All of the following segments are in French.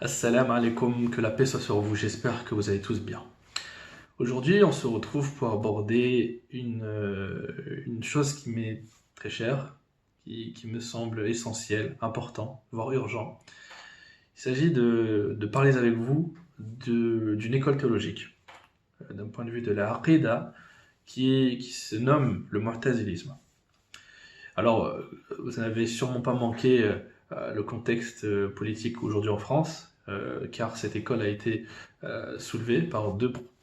Assalamu alaikum, que la paix soit sur vous, j'espère que vous allez tous bien. Aujourd'hui, on se retrouve pour aborder une chose qui m'est très chère, qui me semble essentielle, important, voire urgent. Il s'agit de parler avec vous d'une école théologique, d'un point de vue de la Aqidah, qui se nomme le Mu'tazilisme. Alors, vous n'avez sûrement pas manqué le contexte politique aujourd'hui en France, car cette école a été soulevée par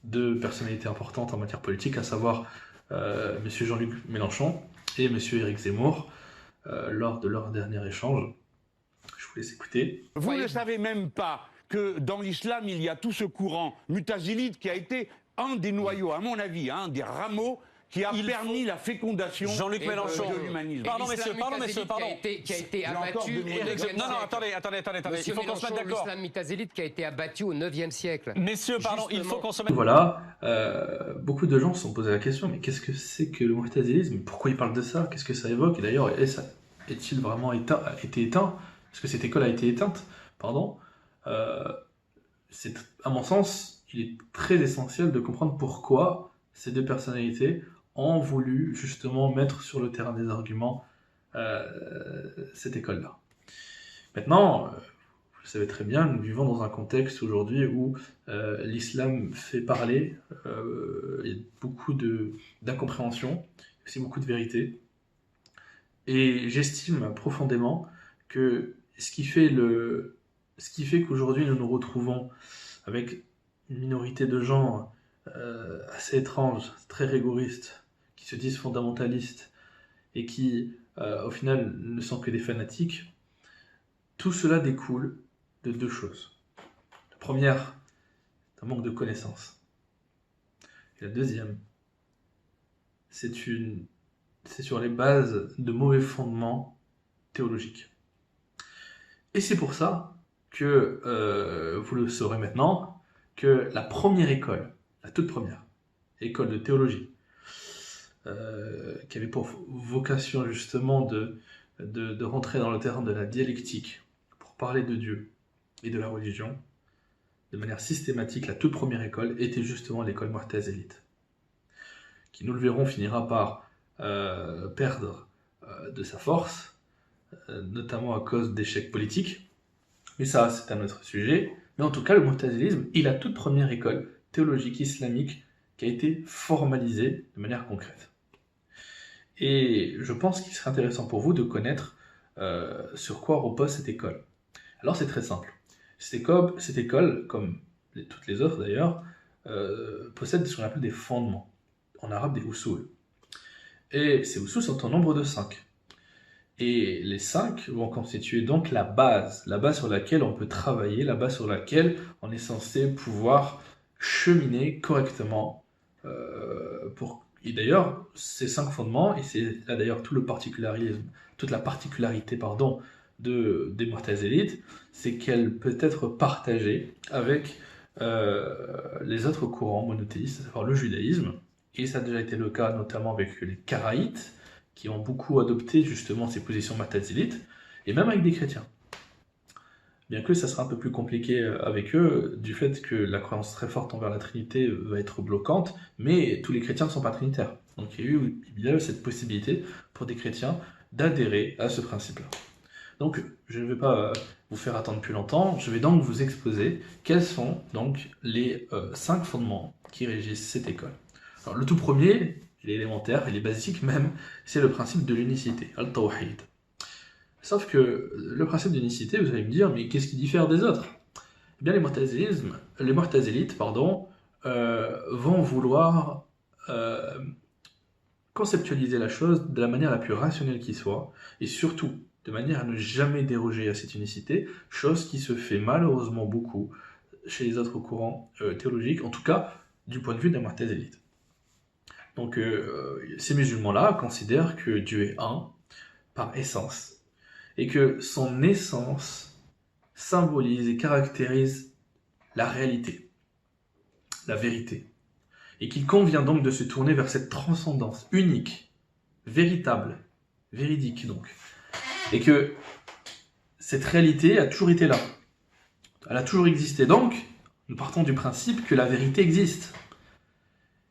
deux personnalités importantes en matière politique, à savoir M. Jean-Luc Mélenchon et M. Éric Zemmour, lors de leur dernier échange. Je vous laisse écouter. Vous ne savez même pas que dans l'islam, il y a tout ce courant mutazilite qui a été un des noyaux, à mon avis, un des rameaux qui a permis la fécondation Jean-Luc Mélenchon de l'humanisme. Pardon, messieurs, pardon. Qui a été abattu au 9e Non, non, siècle. attendez. Il faut qu'on se mette d'accord. L'islam mutazilite qui a été abattu au 9e siècle. Messieurs, pardon, il faut qu'on se mette... Voilà, beaucoup de gens se sont posé la question, mais qu'est-ce que c'est que le mu'tazilisme? Pourquoi ils parlent de ça? Qu'est-ce que ça évoque? Et d'ailleurs, est-il vraiment été éteint? Est-ce que cette école a été éteinte? Pardon. À mon sens, il est très essentiel de comprendre pourquoi ces deux personnalités ont voulu justement mettre sur le terrain des arguments cette école-là. Maintenant, vous le savez très bien, nous vivons dans un contexte aujourd'hui où l'islam fait parler, il y a beaucoup d'incompréhension, aussi beaucoup de vérité, et j'estime profondément que ce qui fait qu'aujourd'hui nous nous retrouvons avec une minorité de gens assez étranges, très rigoristes, qui se disent fondamentalistes et qui, au final, ne sont que des fanatiques, tout cela découle de deux choses. La première, c'est un manque de connaissances. Et la deuxième, c'est sur les bases de mauvais fondements théologiques. Et c'est pour ça que, vous le saurez maintenant, que la première école, la toute première école de théologie, qui avait pour vocation justement de rentrer dans le terrain de la dialectique pour parler de Dieu et de la religion, de manière systématique, la toute première école était justement l'école mu'tazilite, qui, nous le verrons, finira par perdre de sa force, notamment à cause d'échecs politiques, mais ça c'est un autre sujet. Mais en tout cas, le mu'tazilisme est la toute première école théologique islamique qui a été formalisée de manière concrète. Et je pense qu'il serait intéressant pour vous de connaître sur quoi repose cette école. Alors c'est très simple. Cette école, comme toutes les autres d'ailleurs, possède ce qu'on appelle des fondements, en arabe des usul. Et ces usul sont au nombre de 5. Et les 5 vont constituer donc la base sur laquelle on peut travailler, la base sur laquelle on est censé pouvoir cheminer correctement. Et d'ailleurs, ces 5 fondements, et c'est là d'ailleurs toute la particularité des mu'tazilites, c'est qu'elle peut être partagée avec les autres courants monothéistes, à savoir le judaïsme, et ça a déjà été le cas notamment avec les karaïtes, qui ont beaucoup adopté justement ces positions mu'tazilites, et même avec des chrétiens. Bien que ça sera un peu plus compliqué avec eux, du fait que la croyance très forte envers la Trinité va être bloquante, mais tous les chrétiens ne sont pas trinitaires. Donc il y a eu cette possibilité pour des chrétiens d'adhérer à ce principe-là. Donc je ne vais pas vous faire attendre plus longtemps, je vais donc vous exposer quels sont donc les 5 fondements qui régissent cette école. Alors le tout premier, il est élémentaire, il est basique même, c'est le principe de l'unicité, al-tawhid. Sauf que le principe d'unicité, vous allez me dire, mais qu'est-ce qui diffère des autres? Eh bien, les mu'tazilites, vont vouloir conceptualiser la chose de la manière la plus rationnelle qui soit, et surtout de manière à ne jamais déroger à cette unicité, chose qui se fait malheureusement beaucoup chez les autres courants théologiques, en tout cas du point de vue des mu'tazilites. Donc ces musulmans-là considèrent que Dieu est un par essence, et que son essence symbolise et caractérise la réalité, la vérité, et qu'il convient donc de se tourner vers cette transcendance unique, véritable, véridique donc, et que cette réalité a toujours été là, Elle a toujours existé. Donc, nous partons du principe que la vérité existe.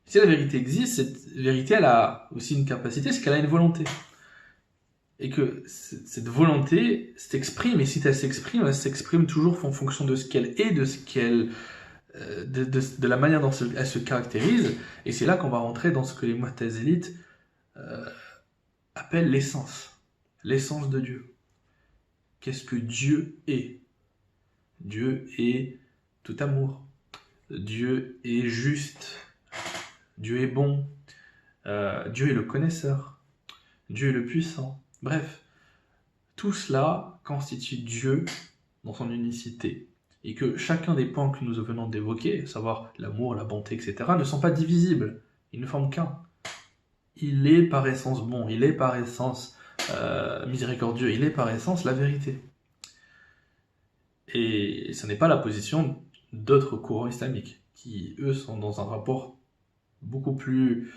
Si la vérité existe, cette vérité, elle a aussi une capacité, c'est qu'elle a une volonté. Et que cette volonté s'exprime, et si elle s'exprime toujours en fonction de ce qu'elle est, de ce qu'elle, de la manière dont elle se caractérise. Et c'est là qu'on va rentrer dans ce que les Mu'tazilites appellent l'essence de Dieu. Qu'est-ce que Dieu est? Dieu est tout amour. Dieu est juste. Dieu est bon. Dieu est le connaisseur. Dieu est le puissant. Bref, tout cela constitue Dieu dans son unicité. Et que chacun des points que nous venons d'évoquer, à savoir l'amour, la bonté, etc., ne sont pas divisibles. Ils ne forment qu'un. Il est par essence bon, il est par essence miséricordieux, il est par essence la vérité. Et ce n'est pas la position d'autres courants islamiques, qui, eux, sont dans un rapport beaucoup plus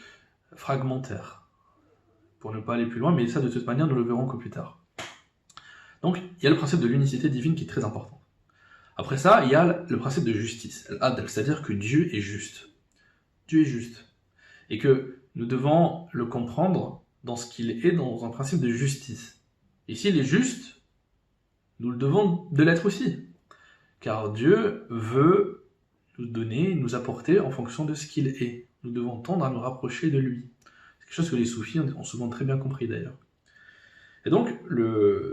fragmentaire, pour ne pas aller plus loin, mais ça, de toute manière, nous le verrons que plus tard. Donc, il y a le principe de l'unicité divine qui est très important. Après ça, il y a le principe de justice, al-adl, c'est-à-dire que Dieu est juste. Dieu est juste. Et que nous devons le comprendre dans ce qu'il est, dans un principe de justice. Et s'il est juste, nous le devons de l'être aussi. Car Dieu veut nous donner, nous apporter en fonction de ce qu'il est. Nous devons tendre à nous rapprocher de lui. C'est quelque chose que les soufis ont souvent très bien compris d'ailleurs. Et donc,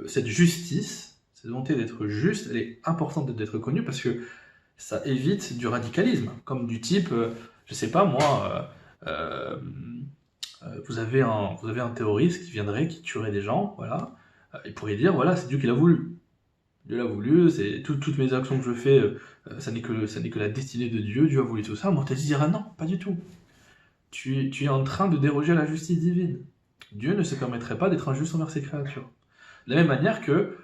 cette justice, cette volonté d'être juste, elle est importante d'être connue parce que ça évite du radicalisme, comme du type, je sais pas moi, vous avez un terroriste qui viendrait, qui tuerait des gens, voilà, il pourrait dire, voilà, c'est Dieu qui l'a voulu. Dieu l'a voulu, c'est toutes mes actions que je fais, ça n'est que la destinée de Dieu, Dieu a voulu tout ça. Moi, tu dira non, pas du tout. Tu es en train de déroger à la justice divine. Dieu ne se permettrait pas d'être injuste envers ses créatures. De la même manière que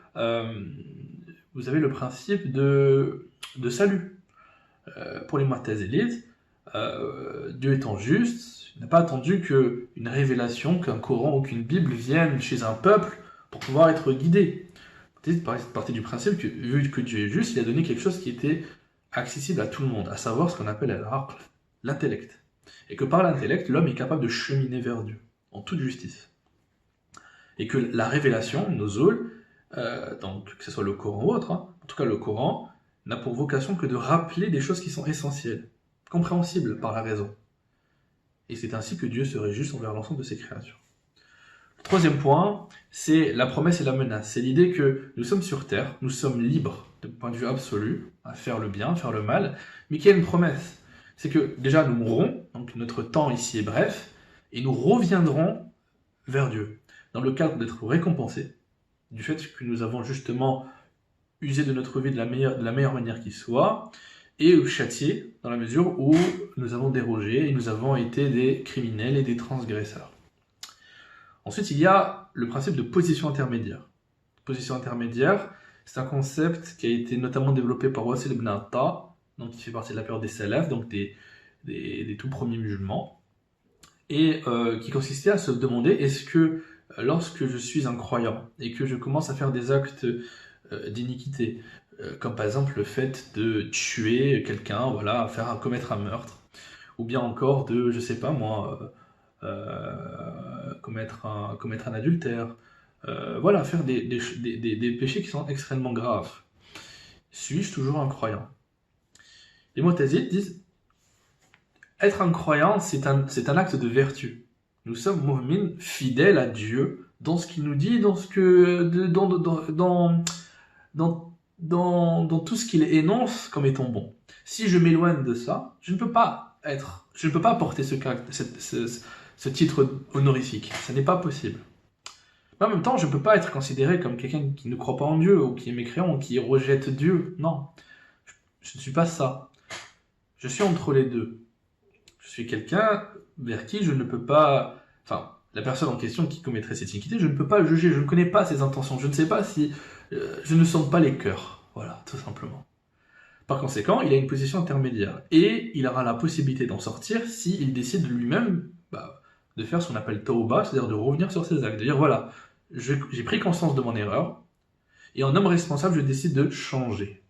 vous avez le principe de salut. Pour les Mu'tazilites, Dieu étant juste, il n'a pas attendu qu'une révélation, qu'un Coran ou qu'une Bible vienne chez un peuple pour pouvoir être guidé. C'est partie du principe que, vu que Dieu est juste, il a donné quelque chose qui était accessible à tout le monde, à savoir ce qu'on appelle al-aql, l'intellect. Et que par l'intellect, l'homme est capable de cheminer vers Dieu, en toute justice. Et que la révélation, nuzul, donc que ce soit le Coran ou autre, en tout cas le Coran, n'a pour vocation que de rappeler des choses qui sont essentielles, compréhensibles par la raison. Et c'est ainsi que Dieu serait juste envers l'ensemble de ses créatures. Le troisième point, c'est la promesse et la menace. C'est l'idée que nous sommes sur terre, nous sommes libres, de point de vue absolu, à faire le bien, à faire le mal, mais qu'il y a une promesse. C'est que déjà nous mourrons, donc notre temps ici est bref, et nous reviendrons vers Dieu, dans le cadre d'être récompensés, du fait que nous avons justement usé de notre vie de la meilleure manière qui soit, et châtiés dans la mesure où nous avons dérogé et nous avons été des criminels et des transgresseurs. Ensuite, il y a le principe de position intermédiaire. Position intermédiaire, c'est un concept qui a été notamment développé par Wassil ibn Atta, donc qui fait partie de la période des salafs, donc des tout premiers musulmans, et qui consistait à se demander, est-ce que lorsque je suis un croyant et que je commence à faire des actes d'iniquité, comme par exemple le fait de tuer quelqu'un, voilà, commettre un meurtre, ou bien encore de, je sais pas moi, commettre un adultère, voilà, faire des péchés qui sont extrêmement graves. Suis-je toujours un croyant? Les Mu'tazilites disent, être un croyant, c'est un acte de vertu. Nous sommes mu'min, fidèles à Dieu, dans ce qu'il nous dit, dans tout ce qu'il énonce comme étant bon. Si je m'éloigne de ça, je ne peux pas porter ce titre honorifique. Ce n'est pas possible. Mais en même temps, je ne peux pas être considéré comme quelqu'un qui ne croit pas en Dieu, ou qui est mécréant, ou qui rejette Dieu. Non. Je ne suis pas ça. Je suis entre les deux. Je suis quelqu'un vers qui je ne peux pas... Enfin, la personne en question qui commettrait cette iniquité, je ne peux pas le juger. Je ne connais pas ses intentions. Je ne sais pas si... je ne sens pas les cœurs. Voilà, tout simplement. Par conséquent, il a une position intermédiaire. Et il aura la possibilité d'en sortir s'il décide lui-même de faire ce qu'on appelle tauba, c'est-à-dire de revenir sur ses actes. De dire, voilà, j'ai pris conscience de mon erreur, et en homme responsable, je décide de changer.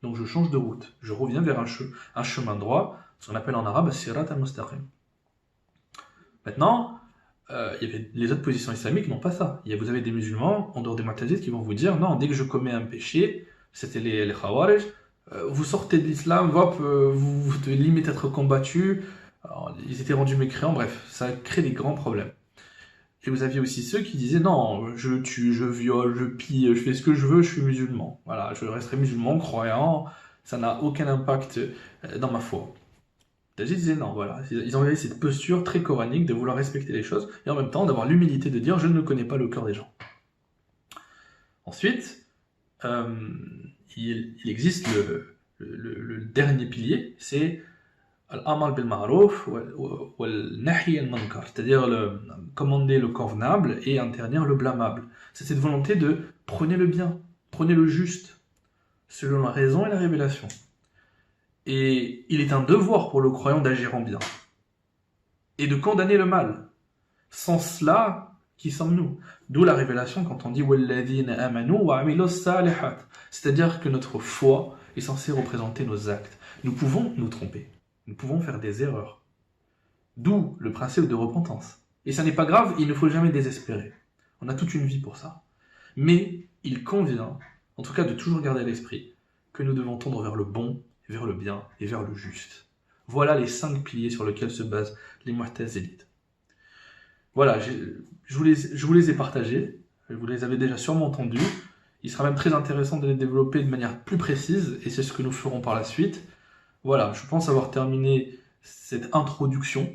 Donc je change de route, je reviens vers un chemin droit, ce qu'on appelle en arabe as-sirat al-mustaqim. Maintenant, il y avait les autres positions islamiques n'ont pas ça. Vous avez des musulmans, en dehors des mu'taziles, qui vont vous dire non, dès que je commets un péché, c'était les khawarij, vous sortez de l'islam, hop, vous devez limite être combattu. Alors, ils étaient rendus mécréants, bref, ça crée des grands problèmes. Et vous aviez aussi ceux qui disaient non, je tue, je viole, je pille, je fais ce que je veux, je suis musulman. Voilà, je resterai musulman, croyant, ça n'a aucun impact dans ma foi. Tajid disait non, voilà, ils ont eu cette posture très coranique de vouloir respecter les choses et en même temps d'avoir l'humilité de dire je ne connais pas le cœur des gens. Ensuite, il existe le dernier pilier, c'est Al-Amal bil Ma'ruf ou Al-Nahi al-Munkar, c'est-à-dire commander le convenable et interdire le blâmable. C'est cette volonté de prenez le bien, prenez le juste, selon la raison et la révélation. Et il est un devoir pour le croyant d'agir en bien et de condamner le mal. Sans cela, qui sommes-nous? D'où la révélation quand on dit وَالَّذِينَ آمَنُوا وَعَمِلُوا الصَّالِحَاتِ, c'est-à-dire que notre foi est censée représenter nos actes. Nous pouvons nous tromper, nous pouvons faire des erreurs. D'où le principe de repentance. Et ça n'est pas grave, il ne faut jamais désespérer. On a toute une vie pour ça. Mais il convient, en tout cas de toujours garder à l'esprit, que nous devons tendre vers le bon, vers le bien et vers le juste. Voilà les 5 piliers sur lesquels se basent les mu'tazilites. Voilà, je vous les ai partagés, vous les avez déjà sûrement entendus. Il sera même très intéressant de les développer de manière plus précise, et c'est ce que nous ferons par la suite. Voilà, je pense avoir terminé cette introduction,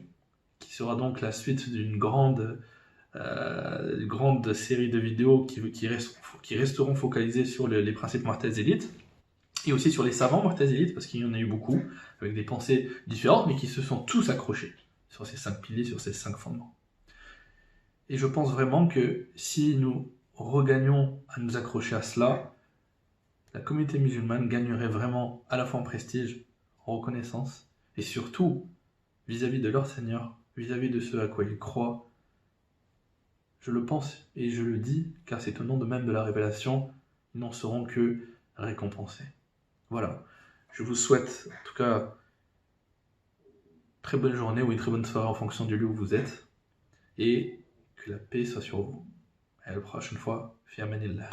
qui sera donc la suite d'une grande série de vidéos qui resteront focalisées sur les principes mu'tazilites, et aussi sur les savants mu'tazilites, parce qu'il y en a eu beaucoup, avec des pensées différentes, mais qui se sont tous accrochés sur ces 5 piliers, sur ces 5 fondements. Et je pense vraiment que si nous regagnons à nous accrocher à cela, la communauté musulmane gagnerait vraiment à la fois en prestige, en reconnaissance, et surtout vis-à-vis de leur Seigneur, vis-à-vis de ce à quoi ils croient. Je le pense et je le dis, car c'est au nom de même de la révélation, ils n'en seront que récompensés. Voilà, je vous souhaite en tout cas très bonne journée ou une très bonne soirée en fonction du lieu où vous êtes, et que la paix soit sur vous. À la prochaine fois, fi amanillah.